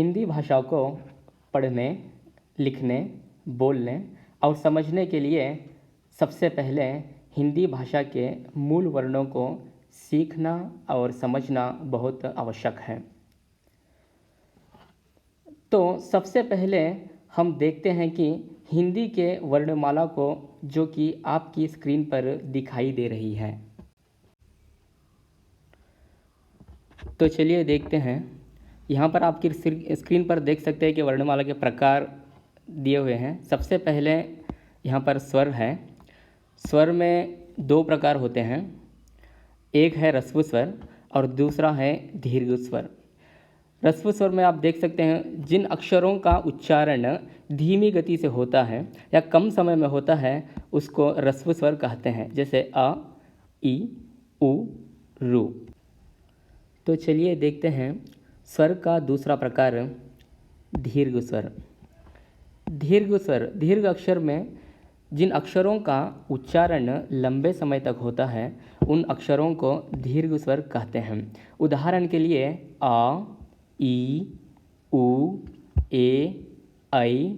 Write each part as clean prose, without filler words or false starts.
हिंदी भाषा को पढ़ने, लिखने, बोलने और समझने के लिए सबसे पहले हिंदी भाषा के मूल वर्णों को सीखना और समझना बहुत आवश्यक है। तो सबसे पहले हम देखते हैं कि हिंदी के वर्णमाला को, जो कि आपकी स्क्रीन पर दिखाई दे रही है। तो चलिए देखते हैं। यहाँ पर आपकी स्क्रीन पर देख सकते हैं कि वर्णमाला के प्रकार दिए हुए हैं। सबसे पहले यहाँ पर स्वर है। स्वर में दो प्रकार होते हैं, एक है ह्रस्व स्वर और दूसरा है दीर्घ स्वर। ह्रस्व स्वर में आप देख सकते हैं जिन अक्षरों का उच्चारण धीमी गति से होता है या कम समय में होता है उसको ह्रस्व स्वर कहते हैं, जैसे अ, ई, उ, रू। तो चलिए देखते हैं स्वर का दूसरा प्रकार दीर्घ स्वर। दीर्घ स्वर, दीर्घ अक्षर में जिन अक्षरों का उच्चारण लंबे समय तक होता है उन अक्षरों को दीर्घ स्वर कहते हैं। उदाहरण के लिए आ, ई, उ, ए, ऐ,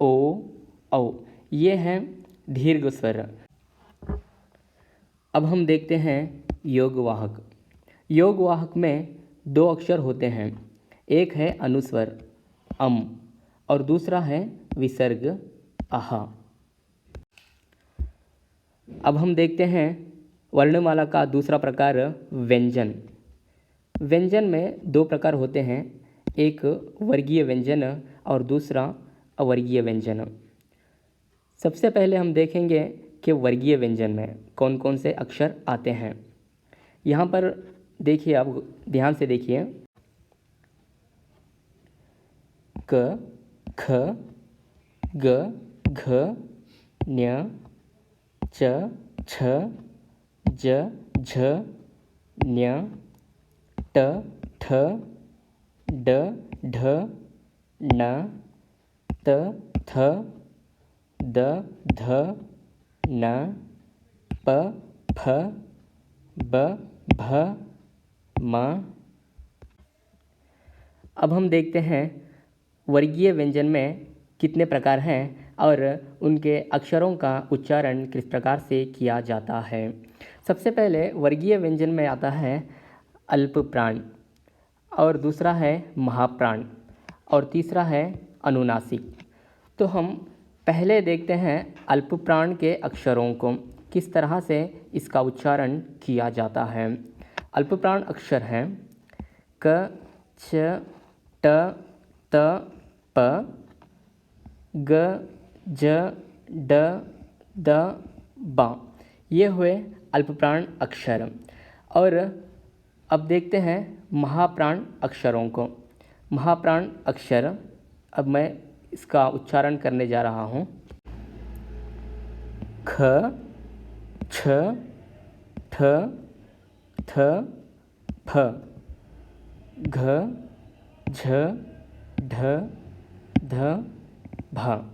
ओ, औ, ये हैं दीर्घ स्वर। अब हम देखते हैं योगवाहक। योगवाहक में दो अक्षर होते हैं, एक है अनुस्वर अम और दूसरा है विसर्ग अह। अब हम देखते हैं वर्णमाला का दूसरा प्रकार व्यंजन। व्यंजन में दो प्रकार होते हैं, एक वर्गीय व्यंजन और दूसरा अवर्गीय व्यंजन। सबसे पहले हम देखेंगे कि वर्गीय व्यंजन में कौन कौन से अक्षर आते हैं। यहाँ पर देखिए, आप ध्यान से देखिए, क, ख, ग, घ, ञ, च, छ, ज, झ, ञ, ट, ठ, ड, ढ, न, त, थ, द, ध, न, प, फ, ब, भ, म। अब हम देखते हैं वर्गीय व्यंजन में कितने प्रकार हैं और उनके अक्षरों का उच्चारण किस प्रकार से किया जाता है। सबसे पहले वर्गीय व्यंजन में आता है अल्प प्राण और दूसरा है महाप्राण और तीसरा है अनुनासिक। तो हम पहले देखते हैं अल्प प्राण के अक्षरों को, किस तरह से इसका उच्चारण किया जाता है। अल्प प्राण अक्षर हैं क, छ, ट, त, प, ग, ज, ड, द, ब। ये हुए अल्प प्राण अक्षर। और अब देखते हैं महाप्राण अक्षरों को। महाप्राण अक्षर, अब मैं इसका उच्चारण करने जा रहा हूँ। ख, छ, ठ, थ, फ, घ, झ, ढ, ध, भ।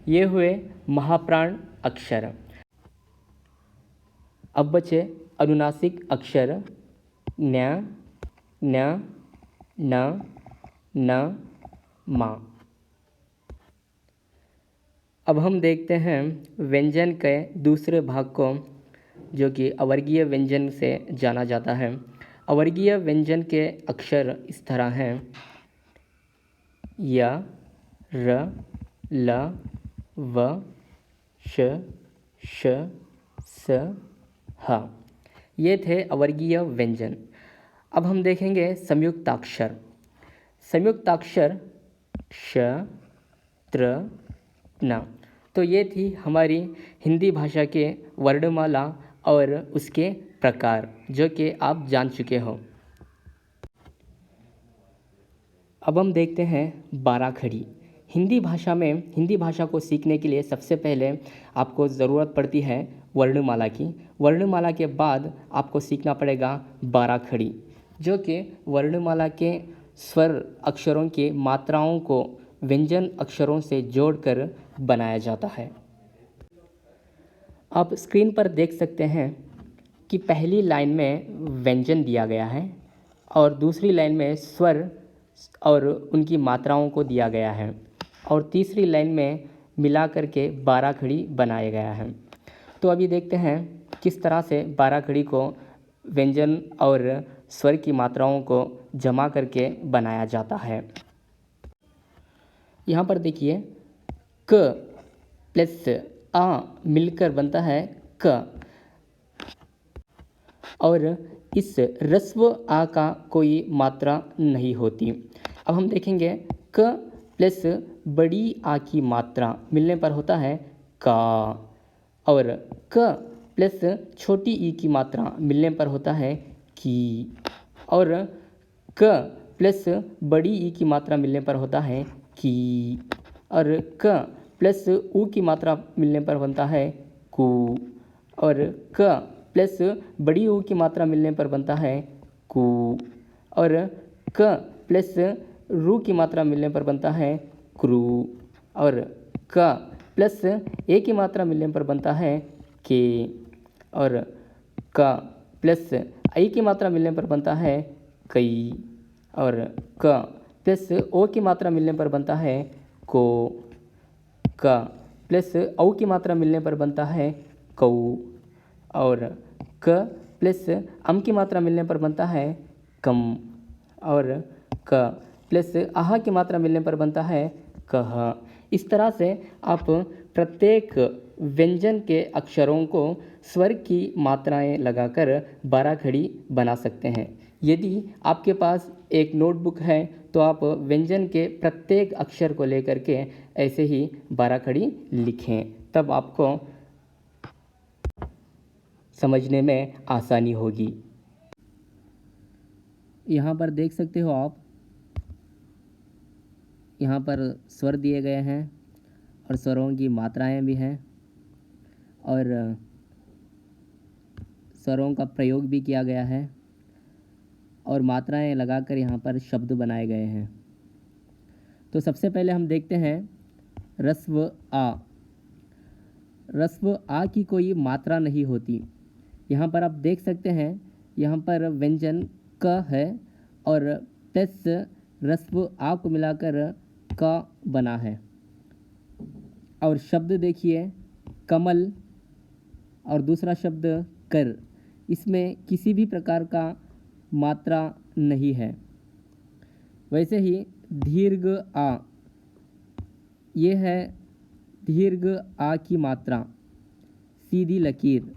ये हुए महाप्राण अक्षर। अब बचे अनुनासिक अक्षर न्य, न, न, न, म। अब हम देखते हैं व्यंजन के दूसरे भाग को, जो कि अवर्गीय व्यंजन से जाना जाता है। अवर्गीय व्यंजन के अक्षर इस तरह हैं य, र, ल, व, श, श, स, ह। ये थे अवर्गीय व्यंजन। अब हम देखेंगे संयुक्ताक्षर। संयुक्ताक्षर श, त्र, न। तो ये थी हमारी हिंदी भाषा के वर्णमाला और उसके प्रकार, जो कि आप जान चुके हो। अब हम देखते हैं बाराखड़ी। हिंदी भाषा को सीखने के लिए सबसे पहले आपको ज़रूरत पड़ती है वर्णमाला की। वर्णमाला के बाद आपको सीखना पड़ेगा बाराखड़ी, जो कि वर्णमाला के स्वर अक्षरों की मात्राओं को व्यंजन अक्षरों से जोड़कर बनाया जाता है। आप स्क्रीन पर देख सकते हैं कि पहली लाइन में व्यंजन दिया गया है और दूसरी लाइन में स्वर और उनकी मात्राओं को दिया गया है और तीसरी लाइन में मिला करके बाराखड़ी बनाया गया है। तो अभी देखते हैं किस तरह से बाराखड़ी को व्यंजन और स्वर की मात्राओं को जमा करके बनाया जाता है। यहाँ पर देखिए क प्लस आ मिलकर बनता है क और इस ह्रस्व आ का कोई मात्रा नहीं होती। अब हम देखेंगे क प्लस बड़ी आ की मात्रा मिलने पर होता है का और क प्लस छोटी ई की मात्रा मिलने पर होता है की और क प्लस बड़ी ई की मात्रा मिलने पर होता है की और क प्लस ऊ की मात्रा मिलने पर बनता है कू और क प्लस बड़ी ऊ की मात्रा मिलने पर बनता है कू और क प्लस रू की मात्रा मिलने पर बनता है क्रू और क प्लस ए की मात्रा मिलने पर बनता है के और क प्लस आई की मात्रा मिलने पर बनता है कई और क प्लस ओ की मात्रा मिलने पर बनता है को क प्लस औ की मात्रा मिलने पर बनता है कऊ और क प्लस अम की मात्रा मिलने पर बनता है कम और क प्लस आह की मात्रा मिलने पर बनता है कह। इस तरह से आप प्रत्येक व्यंजन के अक्षरों को स्वर की मात्राएं लगाकर बाराखड़ी बना सकते हैं। यदि आपके पास एक नोटबुक है तो आप व्यंजन के प्रत्येक अक्षर को लेकर के ऐसे ही बाराखड़ी लिखें, तब आपको समझने में आसानी होगी। यहाँ पर देख सकते हो आप, यहाँ पर स्वर दिए गए हैं और स्वरों की मात्राएं भी हैं और स्वरों का प्रयोग भी किया गया है और मात्राएं लगाकर यहाँ पर शब्द बनाए गए हैं। तो सबसे पहले हम देखते हैं ह्रस्व आ। ह्रस्व आ की कोई मात्रा नहीं होती। यहाँ पर आप देख सकते हैं, यहाँ पर व्यंजन क है और प्लस ह्रस्व आ को मिलाकर क बना है और शब्द देखिए कमल और दूसरा शब्द कर, इसमें किसी भी प्रकार का मात्रा नहीं है। वैसे ही दीर्घ आ, ये है दीर्घ आ की मात्रा, सीधी लकीर।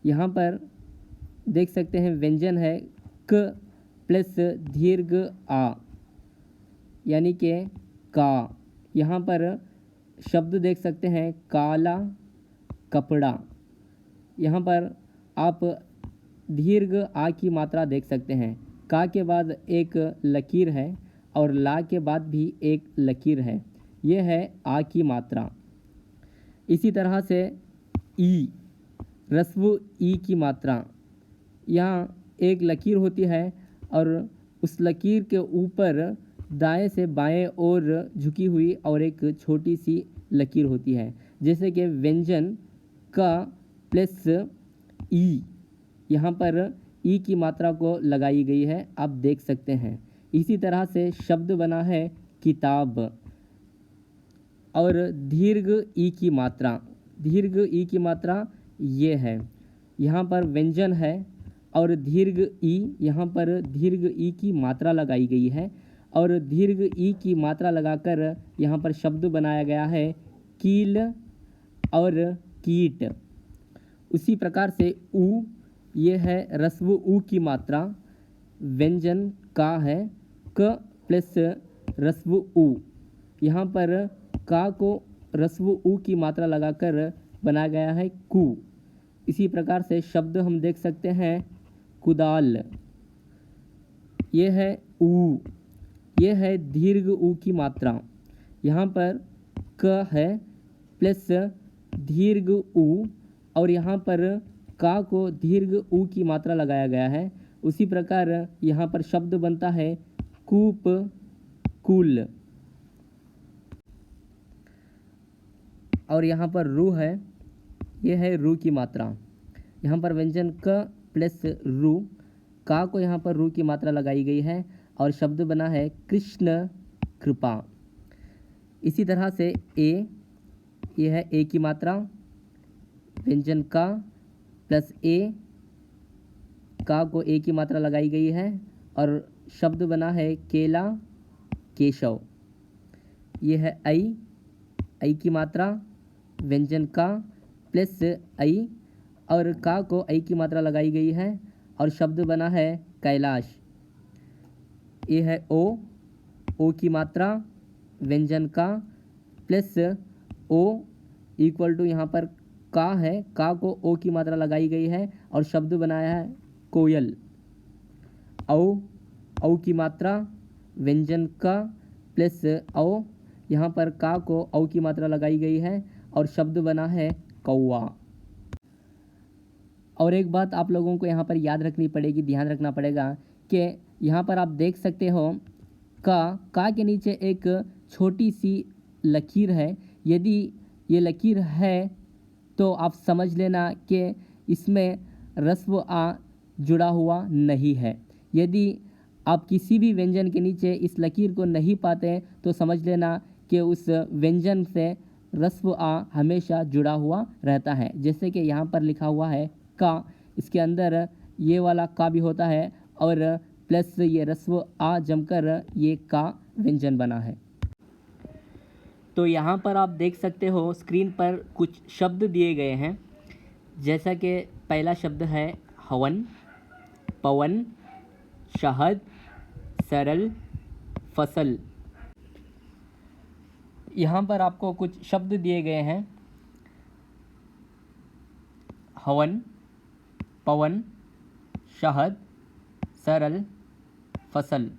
यहाँ पर देख सकते हैं व्यंजन है क प्लस दीर्घ आ यानी कि का। यहाँ पर शब्द देख सकते हैं काला कपड़ा। यहाँ पर आप दीर्घ आ की मात्रा देख सकते हैं, का के बाद एक लकीर है और ला के बाद भी एक लकीर है, ये है आ की मात्रा। इसी तरह से ई, ह्रस्व ई की मात्रा, यहाँ एक लकीर होती है और उस लकीर के ऊपर दाएं से बाएं ओर झुकी हुई और एक छोटी सी लकीर होती है, जैसे कि व्यंजन का प्लस ई, यहाँ पर ई की मात्रा को लगाई गई है, आप देख सकते हैं। इसी तरह से शब्द बना है किताब और दीर्घ ई की मात्रा, दीर्घ ई की मात्रा ये है, यहाँ पर व्यंजन है और दीर्घ ई, यहाँ पर दीर्घ ई की मात्रा लगाई गई है और दीर्घ ई की मात्रा लगाकर यहाँ पर शब्द बनाया गया है कील और कीट। उसी प्रकार से ऊ, ये है ह्रस्व ऊ की मात्रा, व्यंजन का है क प्लस ह्रस्व ऊ, यहाँ पर का को ह्रस्व ऊ की मात्रा लगाकर बनाया गया है कु। इसी प्रकार से शब्द हम देख सकते हैं कुदाल, ये है ऊ, ये है दीर्घ ऊ की मात्रा, यहाँ पर क है प्लस दीर्घ ऊ और यहाँ पर का को दीर्घ ऊ की मात्रा लगाया गया है। उसी प्रकार यहाँ पर शब्द बनता है कूप, कुल और यहाँ पर रू है, ये है रू की मात्रा। यहाँ पर व्यंजन क प्लस रू, का को यहाँ पर रू की मात्रा लगाई गई है और शब्द बना है कृष्ण कृपा। इसी तरह से ए, ये है ए की मात्रा, व्यंजन का प्लस ए, का को ए की मात्रा लगाई गई है और शब्द बना है केला केशव। ये है आई की मात्रा, व्यंजन का प्लस आई और का को आई की मात्रा लगाई गई है और शब्द बना है कैलाश। ये है ओ की मात्रा, व्यंजन का प्लस ओ इक्वल टू यहाँ पर का है, का को ओ की मात्रा लगाई गई है और शब्द बनाया है कोयल। औ की मात्रा, व्यंजन का प्लस औ, यहाँ पर का को औ की मात्रा लगाई गई है और शब्द बना है कौवा। और एक बात आप लोगों को यहाँ पर याद रखनी पड़ेगी, ध्यान रखना पड़ेगा कि यहाँ पर आप देख सकते हो का के नीचे एक छोटी सी लकीर है। यदि ये लकीर है तो आप समझ लेना कि इसमें रस्व आ जुड़ा हुआ नहीं है। यदि आप किसी भी व्यंजन के नीचे इस लकीर को नहीं पाते तो समझ लेना कि उस व्यंजन से रस्व आ हमेशा जुड़ा हुआ रहता है। जैसे कि यहाँ पर लिखा हुआ है का, इसके अंदर ये वाला का भी होता है और प्लस ये रस्व आ जमकर ये का व्यंजन बना है। तो यहाँ पर आप देख सकते हो स्क्रीन पर कुछ शब्द दिए गए हैं, जैसा कि पहला शब्द है हवन, पवन, शहद, सरल, फसल। यहाँ पर आपको कुछ शब्द दिए गए हैं, हवन, पवन, शहद, सरल, फसल।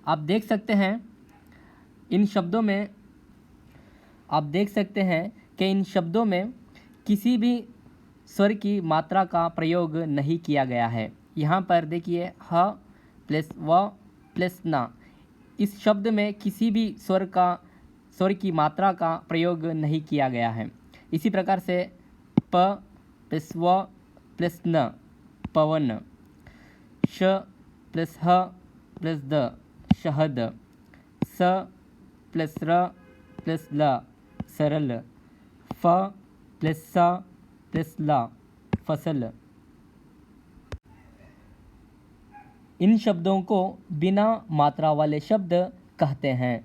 आप देख सकते हैं इन शब्दों में कि इन शब्दों में किसी भी स्वर की मात्रा का प्रयोग नहीं किया गया है। यहाँ पर देखिए ह प्लस व प्लस ना, इस शब्द में किसी भी स्वर की मात्रा का प्रयोग नहीं किया गया है। इसी प्रकार से प प्लस व प्लस न, पवन, श प्लस ह प्लस द, शहद, स प्लस र प्लस ल, सरल, फ प्लस स प्लस ला, फसल। इन शब्दों को बिना मात्रा वाले शब्द कहते हैं।